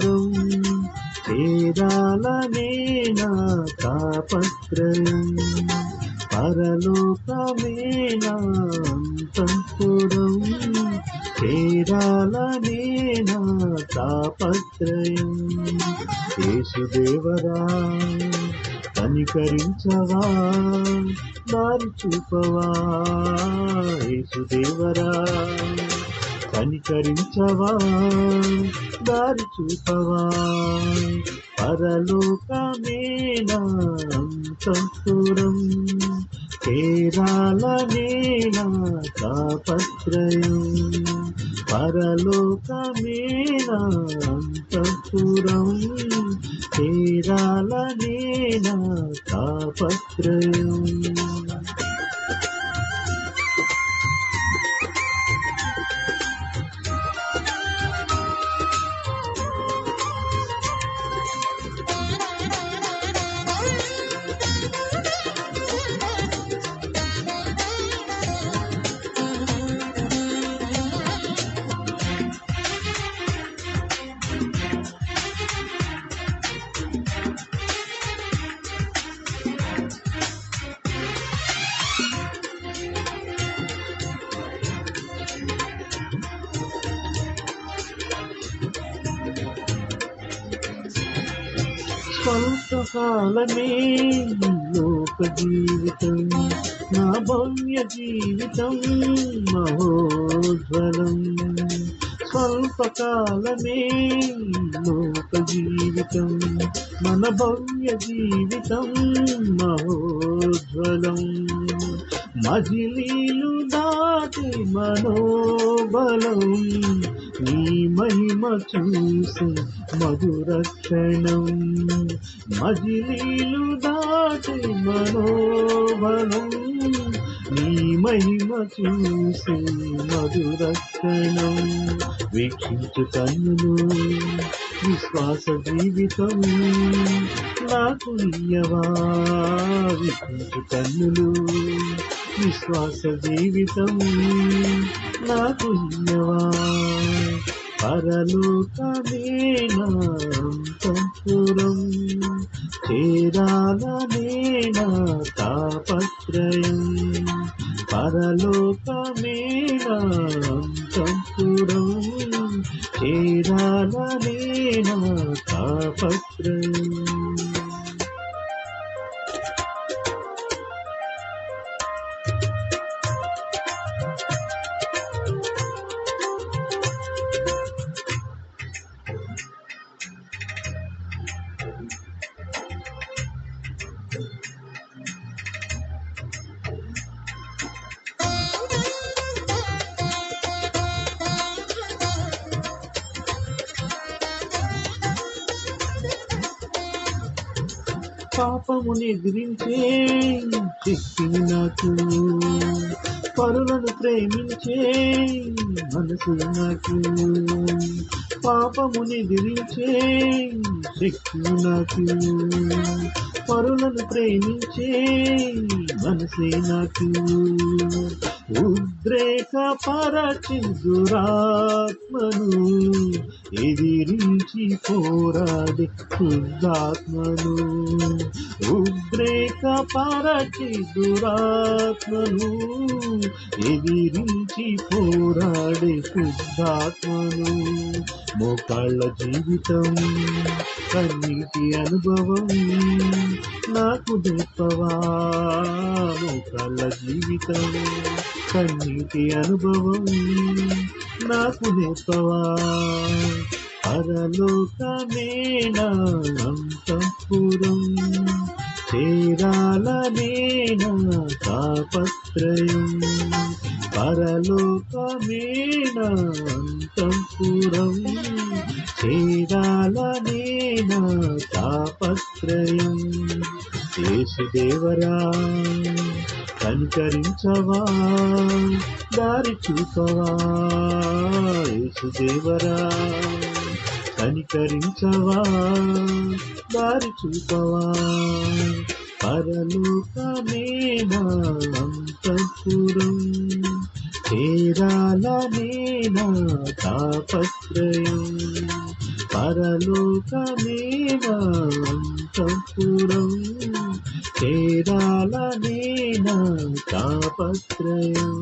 అంతఃపురం చేరాలనే నా తాపత్రయం పరలోకమే నా అంతఃపురం చేరాలనే నా తాపత్రయం యేసుదేవరా కనికరించవా దారి చూపవా యేసుదేవరా కనికరించవా దారి చూపవా పరలోకమే నా అంతఃపురం చేరాలనే నా తాపత్రయం పరలోకమే నా అంతఃపురం చేరాలనే నా తాపత్రయం స్వల్పకాలమే లోక జీవితం నా భవ్య జీవితం మహోజ్వలం స్వల్పకాలమే లోక జీవితం మన భవ్య జీవితం మహోజ్వలం మజిలీలు దాటి మనోబలం నీ మహిమ చూసి మధుర క్షణం మజిలీలు దాటి మనోబలం నీ మహిమ చూసి మధుర క్షణం వీక్షించు కన్నులు విశ్వాస జీవితం నాకు ఇయ్యవా వీక్షించు కన్నులు విశ్వాస జీవితం నాకు ఇయ్యవా పరలోకమే నా అంతఃపురం చేరాలనే నా తాపత్రయం పరలోకమే నా అంతఃపురం చేరాలనే నా తాపత్రయం పాపముని ఎదిరించే శక్తి నాకు పరులను ప్రేమించే మనసు నాకు పాపముని ఎదిరించే శక్తి నాకు పరులను ప్రేమించే మనసే నాకు ఉద్రేక పరచి దురాత్మను ఎదిరించి పోరాడి శుద్ధాత్మను ఉద్రేక పరచి దురాత్మను ఎదిరించి పోరాడి శుద్ధాత్మను మోకాళ్ళ జీవితం కన్నీటి అనుభవం నాకు నేర్పవా మోకాళ్ళ జీవితం కన్నీటి అనుభవం నాకు నేర్పవా పరలోకమే నా అంతఃపురం చేరాలనే నా తాపత్రయం పరలోకమే నా అంతఃపురం చేరాలనే నా తాపత్రయం యేసుదేవరా కనికరించవా దారి చూపవా యేసుదేవరా కనికరించవా దారి చూపవా పరలోకమే నా అంతఃపురం చేరాలనే నా తాపత్రయం పరలోకమే పరలోకమే నా అంతఃపురం, చేరాలనే నా తాపత్రయం.